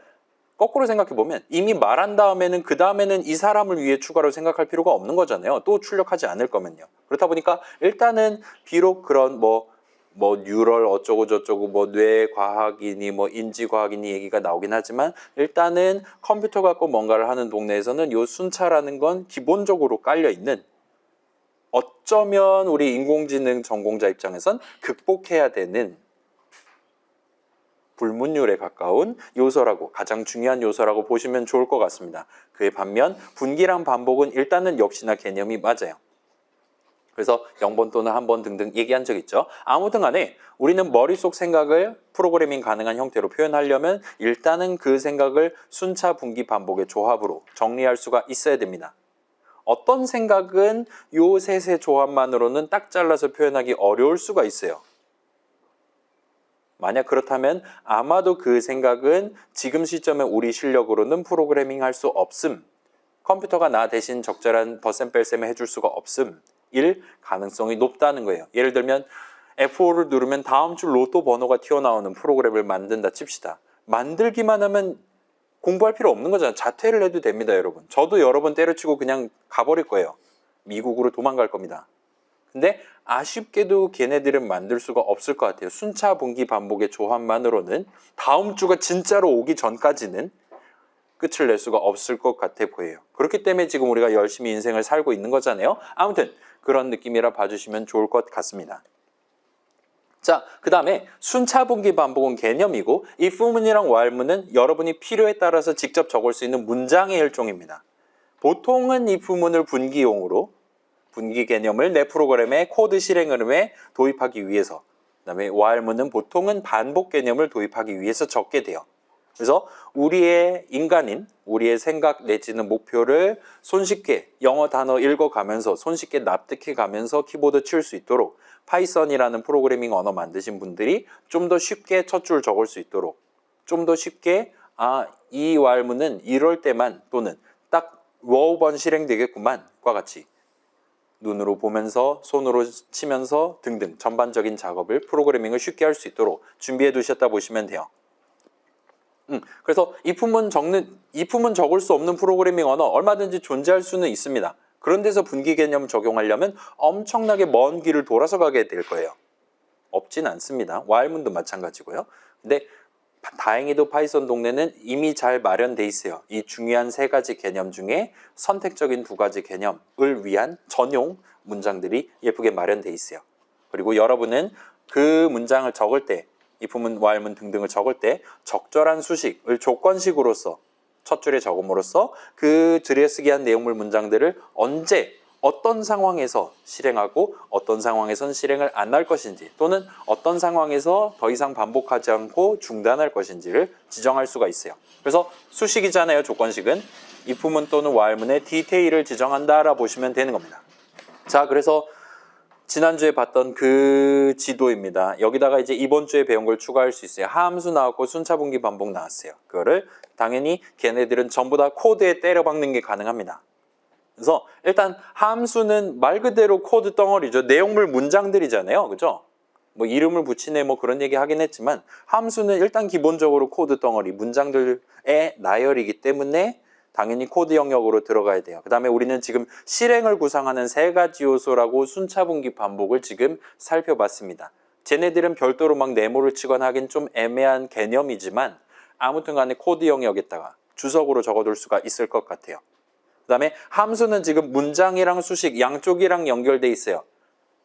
거꾸로 생각해보면 이미 말한 다음에는 그 다음에는 이 사람을 위해 추가로 생각할 필요가 없는 거잖아요. 또 출력하지 않을 거면요. 그렇다 보니까 일단은 비록 그런 뭐 뉴럴 어쩌고 저쩌고 뭐 뇌과학이니 뭐 인지과학이니 얘기가 나오긴 하지만 일단은 컴퓨터 갖고 뭔가를 하는 동네에서는 요 순차라는 건 기본적으로 깔려있는 어쩌면 우리 인공지능 전공자 입장에선 극복해야 되는 불문율에 가까운 요소라고 가장 중요한 요소라고 보시면 좋을 것 같습니다. 그에 반면 분기랑 반복은 일단은 역시나 개념이 맞아요. 그래서 0번 또는 1번 등등 얘기한 적 있죠. 아무튼 간에 우리는 머릿속 생각을 프로그래밍 가능한 형태로 표현하려면 일단은 그 생각을 순차, 분기, 반복의 조합으로 정리할 수가 있어야 됩니다. 어떤 생각은 요 셋의 조합만으로는 딱 잘라서 표현하기 어려울 수가 있어요. 만약 그렇다면 아마도 그 생각은 지금 시점에 우리 실력으로는 프로그래밍 할 수 없음. 컴퓨터가 나 대신 적절한 덧셈 뺄셈을 해줄 수가 없음. 일 가능성이 높다는 거예요. 예를 들면 F5를 누르면 다음 줄 로또 번호가 튀어나오는 프로그램을 만든다 칩시다. 만들기만 하면 공부할 필요 없는 거잖아요. 자퇴를 해도 됩니다, 여러분. 저도 여러 번 때려치고 그냥 가버릴 거예요. 미국으로 도망갈 겁니다. 근데 아쉽게도 걔네들은 만들 수가 없을 것 같아요. 순차, 분기, 반복의 조합만으로는 다음 주가 진짜로 오기 전까지는 끝을 낼 수가 없을 것 같아 보여요. 그렇기 때문에 지금 우리가 열심히 인생을 살고 있는 거잖아요. 아무튼 그런 느낌이라 봐주시면 좋을 것 같습니다. 자, 그 다음에 순차분기 반복은 개념이고 if문이랑 while문은 여러분이 필요에 따라서 직접 적을 수 있는 문장의 일종입니다. 보통은 if문을 분기용으로 분기 개념을 내 프로그램의 코드 실행 흐름에 도입하기 위해서, 그 다음에 while문은 보통은 반복 개념을 도입하기 위해서 적게 돼요. 그래서 우리의 인간인, 우리의 생각 내지는 목표를 손쉽게 영어 단어 읽어가면서 손쉽게 납득해가면서 키보드 칠 수 있도록 파이썬이라는 프로그래밍 언어 만드신 분들이 좀 더 쉽게 첫 줄 적을 수 있도록, 좀 더 쉽게 이 while문은 이럴 때만 또는 딱 워우 번 실행되겠구만 과 같이 눈으로 보면서 손으로 치면서 등등 전반적인 작업을 프로그래밍을 쉽게 할 수 있도록 준비해 두셨다 보시면 돼요. 그래서 if문 적을 수 없는 프로그래밍 언어 얼마든지 존재할 수는 있습니다. 그런 데서 분기 개념 적용하려면 엄청나게 먼 길을 돌아서 가게 될 거예요. 없진 않습니다. while문도 마찬가지고요. 근데 다행히도 파이썬 동네는 이미 잘 마련돼 있어요. 이 중요한 세 가지 개념 중에 선택적인 두 가지 개념을 위한 전용 문장들이 예쁘게 마련돼 있어요. 그리고 여러분은 그 문장을 적을 때 if문, while문 등등을 적을 때 적절한 수식을 조건식으로서 첫 줄에 적음으로써 그 들여쓰기한 내용물 문장들을 언제 어떤 상황에서 실행하고 어떤 상황에선 실행을 안 할 것인지 또는 어떤 상황에서 더 이상 반복하지 않고 중단할 것인지를 지정할 수가 있어요. 그래서 수식이잖아요. 조건식은 if문 또는 while문의 디테일을 지정한다라 보시면 되는 겁니다. 자, 그래서 지난주에 봤던 그 지도입니다. 여기다가 이제 이번 주에 배운 걸 추가할 수 있어요. 하함수 나왔고 순차분기 반복 나왔어요. 그거를 당연히 걔네들은 전부 다 코드에 때려 박는 게 가능합니다. 그래서 일단 함수는 말 그대로 코드 덩어리죠. 내용물 문장들이잖아요. 그죠? 뭐 이름을 붙이네 뭐 그런 얘기 하긴 했지만 함수는 일단 기본적으로 코드 덩어리, 문장들의 나열이기 때문에 당연히 코드 영역으로 들어가야 돼요. 그 다음에 우리는 지금 실행을 구성하는 세 가지 요소라고 순차분기 반복을 지금 살펴봤습니다. 쟤네들은 별도로 막 네모를 치거나 하긴 좀 애매한 개념이지만 아무튼 간에 코드 영역에다가 주석으로 적어둘 수가 있을 것 같아요. 그 다음에 함수는 지금 문장이랑 수식 양쪽이랑 연결돼 있어요.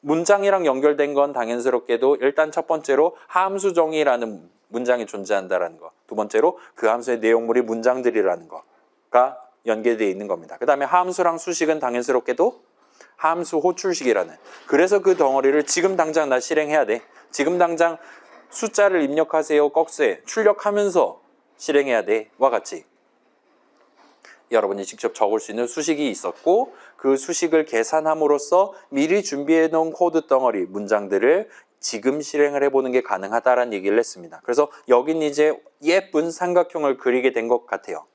문장이랑 연결된 건 당연스럽게도 일단 첫 번째로 함수정의라는 문장이 존재한다는 거. 두 번째로 그 함수의 내용물이 문장들이라는 거가 연계되어 있는 겁니다. 그 다음에 함수랑 수식은 당연스럽게도 함수 호출식이라는. 그래서 그 덩어리를 지금 당장 나 실행해야 돼. 지금 당장 숫자를 입력하세요. 꺽쇠 출력하면서 실행해야 돼. 와 같이. 여러분이 직접 적을 수 있는 수식이 있었고 그 수식을 계산함으로써 미리 준비해 놓은 코드 덩어리 문장들을 지금 실행을 해보는 게 가능하다라는 얘기를 했습니다. 그래서 여긴 이제 예쁜 삼각형을 그리게 된 것 같아요.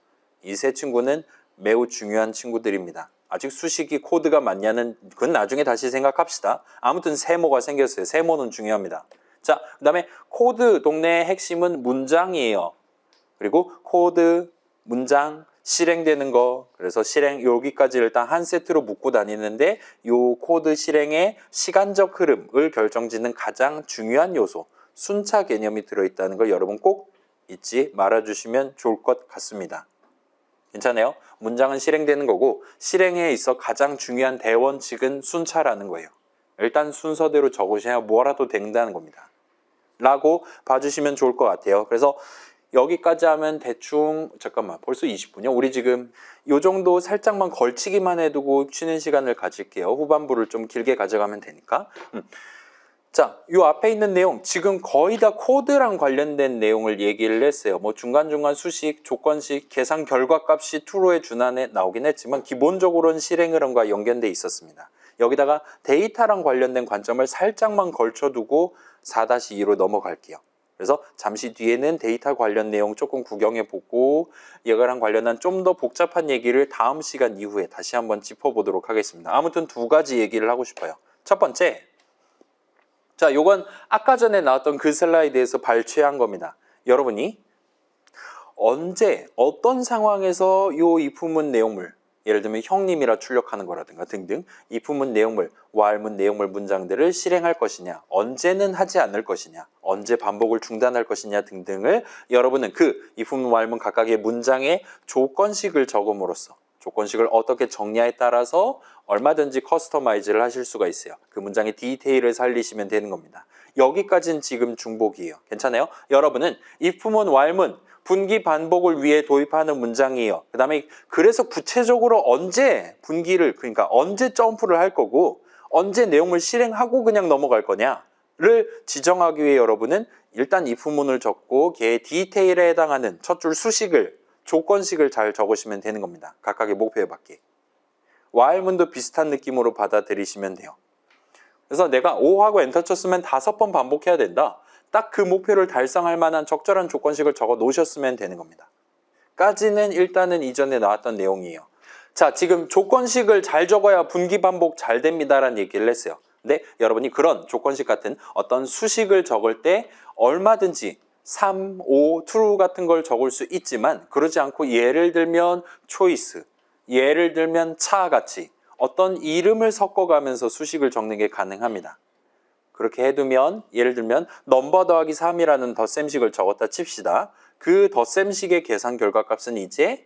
이 세 친구는 매우 중요한 친구들입니다. 아직 수식이 코드가 맞냐는 그건 나중에 다시 생각합시다. 아무튼 세모가 생겼어요. 세모는 중요합니다. 자, 그 다음에 코드 동네의 핵심은 문장이에요. 그리고 코드, 문장, 실행되는 거, 그래서 실행 여기까지 일단 한 세트로 묶고 다니는데 요 코드 실행의 시간적 흐름을 결정짓는 가장 중요한 요소, 순차 개념이 들어있다는 걸 여러분 꼭 잊지 말아주시면 좋을 것 같습니다. 괜찮아요? 문장은 실행되는 거고 실행에 있어 가장 중요한 대원칙은 순차라는 거예요. 일단 순서대로 적으셔야 뭐라도 된다는 겁니다. 라고 봐주시면 좋을 것 같아요. 그래서 여기까지 하면 대충 잠깐만 벌써 20분이요? 우리 지금 요 정도 살짝만 걸치기만 해두고 쉬는 시간을 가질게요. 후반부를 좀 길게 가져가면 되니까. 자, 요 앞에 있는 내용 지금 거의 다 코드랑 관련된 내용을 얘기를 했어요. 뭐 중간중간 수식, 조건식, 계산 결과값이 true에 준하에 나오긴 했지만 기본적으로는 실행 흐름과 연결돼 있었습니다. 여기다가 데이터랑 관련된 관점을 살짝만 걸쳐두고 4-2로 넘어갈게요. 그래서 잠시 뒤에는 데이터 관련 내용 조금 구경해보고 이거랑 관련한 좀 더 복잡한 얘기를 다음 시간 이후에 다시 한번 짚어보도록 하겠습니다. 아무튼 두 가지 얘기를 하고 싶어요. 첫 번째, 자, 요건 아까 전에 나왔던 그 슬라이드에서 발췌한 겁니다. 여러분이 언제 어떤 상황에서 요 if문 내용물 예를 들면 형님이라 출력하는 거라든가 등등 if문 내용물, while문 내용물 문장들을 실행할 것이냐, 언제는 하지 않을 것이냐, 언제 반복을 중단할 것이냐 등등을 여러분은 그 if문, while문 각각의 문장에 조건식을 적음으로써 조건식을 어떻게 정리하에 따라서 얼마든지 커스터마이즈를 하실 수가 있어요. 그 문장의 디테일을 살리시면 되는 겁니다. 여기까지는 지금 중복이에요. 괜찮아요? 여러분은 if문, while문 분기 반복을 위해 도입하는 문장이에요. 그 다음에 그래서 구체적으로 언제 분기를 그러니까 언제 점프를 할 거고 언제 내용을 실행하고 그냥 넘어갈 거냐를 지정하기 위해 여러분은 일단 if문을 적고 걔의 디테일에 해당하는 첫 줄 수식을 조건식을 잘 적으시면 되는 겁니다. 각각의 목표에 맞게. while문도 비슷한 느낌으로 받아들이시면 돼요. 그래서 내가 O 하고 엔터 쳤으면 5번 반복해야 된다. 딱 그 목표를 달성할 만한 적절한 조건식을 적어 놓으셨으면 되는 겁니다. 까지는 일단은 이전에 나왔던 내용이에요. 자, 지금 조건식을 잘 적어야 분기 반복 잘 됩니다라는 얘기를 했어요. 근데 여러분이 그런 조건식 같은 어떤 수식을 적을 때 얼마든지 3, 5, true 같은 걸 적을 수 있지만 그러지 않고 예를 들면 choice, 예를 들면 차 같이 어떤 이름을 섞어가면서 수식을 적는 게 가능합니다. 그렇게 해두면 예를 들면 넘버 더하기 3이라는 덧셈식을 적었다 칩시다. 그 덧셈식의 계산 결과값은 이제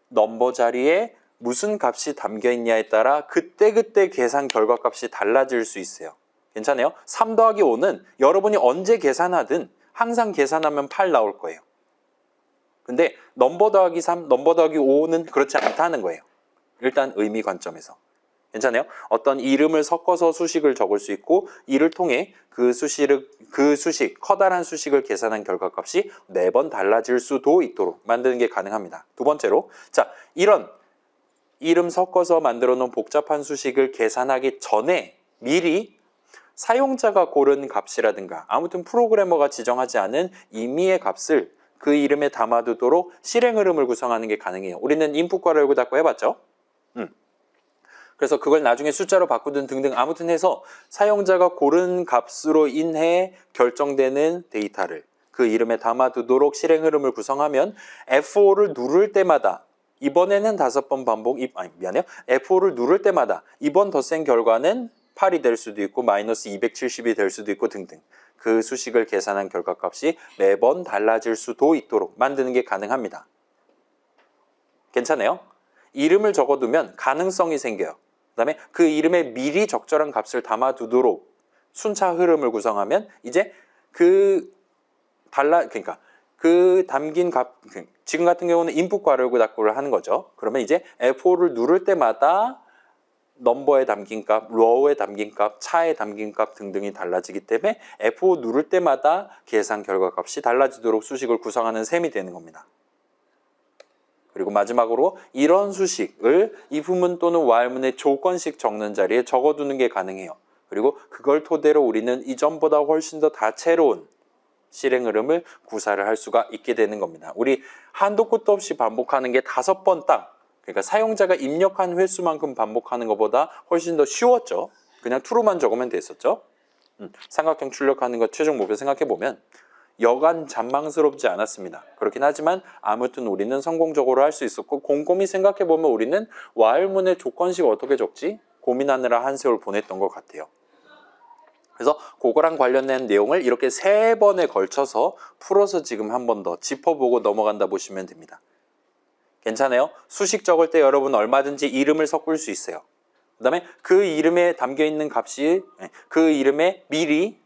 넘버 자리에 무슨 값이 담겨있냐에 따라 그때그때 계산 결과값이 달라질 수 있어요. 괜찮아요? 3 더하기 5는 여러분이 언제 계산하든 항상 계산하면 8 나올 거예요. 근데 넘버 더하기 3, 넘버 더하기 5는 그렇지 않다는 거예요. 일단 의미 관점에서. 괜찮아요? 어떤 이름을 섞어서 수식을 적을 수 있고 이를 통해 그 수식, 커다란 수식을 계산한 결과값이 매번 달라질 수도 있도록 만드는 게 가능합니다. 두 번째로, 자, 이런 이름 섞어서 만들어 놓은 복잡한 수식을 계산하기 전에 미리 사용자가 고른 값이라든가 아무튼 프로그래머가 지정하지 않은 임의의 값을 그 이름에 담아두도록 실행 흐름을 구성하는 게 가능해요. 우리는 인풋과 열고 닫고 해봤죠? 그래서 그걸 나중에 숫자로 바꾸든 등등 아무튼 해서 사용자가 고른 값으로 인해 결정되는 데이터를 그 이름에 담아두도록 실행 흐름을 구성하면 F5를 누를 때마다 이번에는 5번 반복, 미안해요. F5를 누를 때마다 이번 덧셈 결과는 8이 될 수도 있고 마이너스 270이 될 수도 있고 등등 그 수식을 계산한 결과값이 매번 달라질 수도 있도록 만드는 게 가능합니다. 괜찮아요? 이름을 적어두면 가능성이 생겨요. 그 다음에 그 이름에 미리 적절한 값을 담아두도록 순차 흐름을 구성하면 이제 그러니까 그 담긴 값, 지금 같은 경우는 인풋 괄호 닫고를 하는 거죠. 그러면 이제 F5를 누를 때마다 넘버에 담긴 값, row에 담긴 값, 차에 담긴 값 등등이 달라지기 때문에 F5 누를 때마다 계산 결과값이 달라지도록 수식을 구성하는 셈이 되는 겁니다. 그리고 마지막으로 이런 수식을 if문 또는 while문의 조건식 적는 자리에 적어두는 게 가능해요. 그리고 그걸 토대로 우리는 이전보다 훨씬 더 다채로운 실행 흐름을 구사를 할 수가 있게 되는 겁니다. 우리 한도 끝도 없이 반복하는 게 5번 딱, 그러니까 사용자가 입력한 횟수만큼 반복하는 것보다 훨씬 더 쉬웠죠. 그냥 true만 적으면 됐었죠. 삼각형 출력하는 것 최종 목표 생각해보면 여간 잔망스럽지 않았습니다. 그렇긴 하지만 아무튼 우리는 성공적으로 할 수 있었고 곰곰이 생각해보면 우리는 while문의 조건식 어떻게 적지? 고민하느라 한 세월 보냈던 것 같아요. 그래서 그거랑 관련된 내용을 이렇게 3번에 걸쳐서 풀어서 지금 한 번 더 짚어보고 넘어간다 보시면 됩니다. 괜찮아요? 수식 적을 때 여러분 얼마든지 이름을 섞을 수 있어요. 그 다음에 그 이름에 담겨있는 값이 그 이름에 미리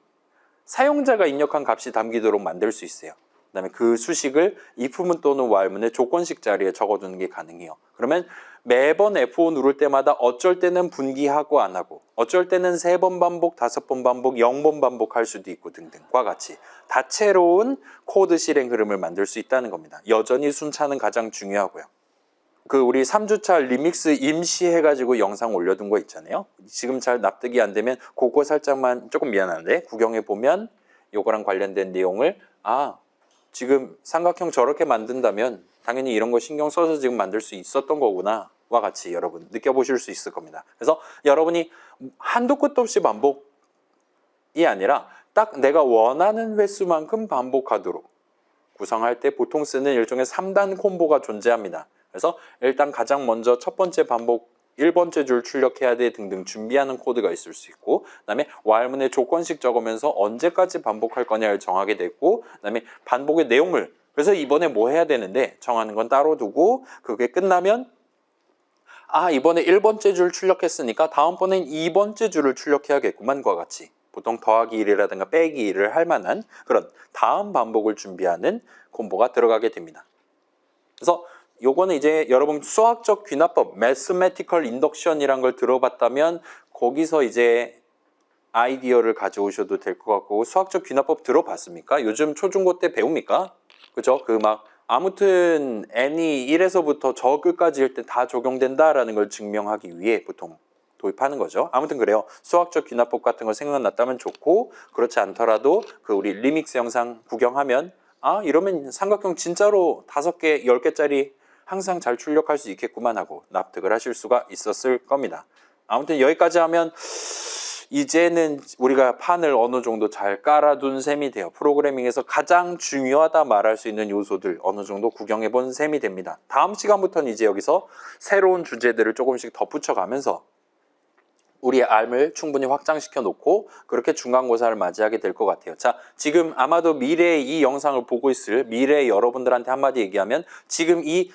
사용자가 입력한 값이 담기도록 만들 수 있어요. 그 다음에 그 수식을 if문 또는 while문의 조건식 자리에 적어두는 게 가능해요. 그러면 매번 F5 누를 때마다 어쩔 때는 분기하고 안 하고 어쩔 때는 3번 반복, 5번 반복, 0번 반복할 수도 있고 등등과 같이 다채로운 코드 실행 흐름을 만들 수 있다는 겁니다. 여전히 순차는 가장 중요하고요. 그 우리 3주차 리믹스 임시 해가지고 영상 올려둔 거 있잖아요. 지금 잘 납득이 안 되면 그거 살짝만 조금 미안한데 구경해 보면 요거랑 관련된 내용을 지금 삼각형 저렇게 만든다면 당연히 이런 거 신경 써서 지금 만들 수 있었던 거구나 와 같이 여러분 느껴보실 수 있을 겁니다. 그래서 여러분이 한도 끝도 없이 반복이 아니라 딱 내가 원하는 횟수만큼 반복하도록 구성할 때 보통 쓰는 일종의 3단 콤보가 존재합니다. 그래서 일단 가장 먼저 첫 번째 반복 1번째 줄 출력해야 돼 등등 준비하는 코드가 있을 수 있고, 그다음에 while문의 조건식 적으면서 언제까지 반복할 거냐를 정하게 됐고, 그다음에 반복의 내용물, 그래서 이번에 뭐 해야 되는데 정하는 건 따로 두고, 그게 끝나면 이번에 1번째 줄 출력했으니까 다음번엔 2번째 줄을 출력해야겠구만과 같이 보통 더하기 1이라든가 빼기 1을 할 만한 그런 다음 반복을 준비하는 콤보가 들어가게 됩니다. 그래서 요거는 이제 여러분 수학적 귀납법, mathematical induction이란 걸 들어봤다면 거기서 이제 아이디어를 가져오셔도 될 것 같고, 수학적 귀납법 들어봤습니까? 요즘 초중고 때 배웁니까? 그죠? 그 막 아무튼 n이 1에서부터 저 끝까지 일 때 다 적용된다라는 걸 증명하기 위해 보통 도입하는 거죠. 아무튼 그래요. 수학적 귀납법 같은 거 생각났다면 좋고, 그렇지 않더라도 그 우리 리믹스 영상 구경하면 이러면 삼각형 진짜로 5개, 10개짜리 항상 잘 출력할 수 있겠구만 하고 납득을 하실 수가 있었을 겁니다. 아무튼 여기까지 하면 이제는 우리가 판을 어느 정도 잘 깔아둔 셈이 돼요. 프로그래밍에서 가장 중요하다 말할 수 있는 요소들 어느 정도 구경해 본 셈이 됩니다. 다음 시간부터는 이제 여기서 새로운 주제들을 조금씩 덧붙여가면서 우리의 알을 충분히 확장시켜 놓고 그렇게 중간고사를 맞이하게 될 것 같아요. 자, 지금 아마도 미래의 이 영상을 보고 있을 미래의 여러분들한테 한마디 얘기하면 지금 이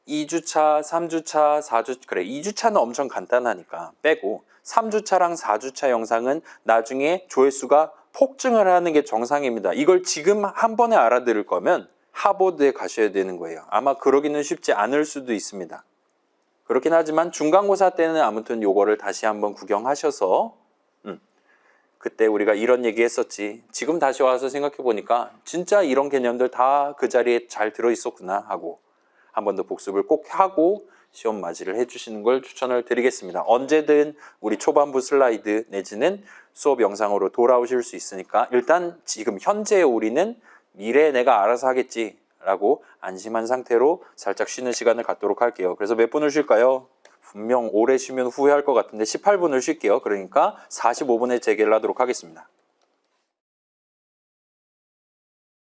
2주차, 3주차, 4주 그래 2주차는 엄청 간단하니까 빼고 3주차랑 4주차 영상은 나중에 조회수가 폭증을 하는 게 정상입니다. 이걸 지금 한 번에 알아들을 거면 하버드에 가셔야 되는 거예요. 아마 그러기는 쉽지 않을 수도 있습니다. 그렇긴 하지만 중간고사 때는 아무튼 요거를 다시 한번 구경하셔서 그때 우리가 이런 얘기 했었지, 지금 다시 와서 생각해 보니까 진짜 이런 개념들 다 그 자리에 잘 들어있었구나 하고 한 번 더 복습을 꼭 하고 시험 맞이를 해주시는 걸 추천을 드리겠습니다. 언제든 우리 초반부 슬라이드 내지는 수업 영상으로 돌아오실 수 있으니까 일단 지금 현재 우리는 미래에 내가 알아서 하겠지 라고 안심한 상태로 살짝 쉬는 시간을 갖도록 할게요. 그래서 몇 분을 쉴까요? 분명 오래 쉬면 후회할 것 같은데 18분을 쉴게요. 그러니까 45분에 재개를 하도록 하겠습니다.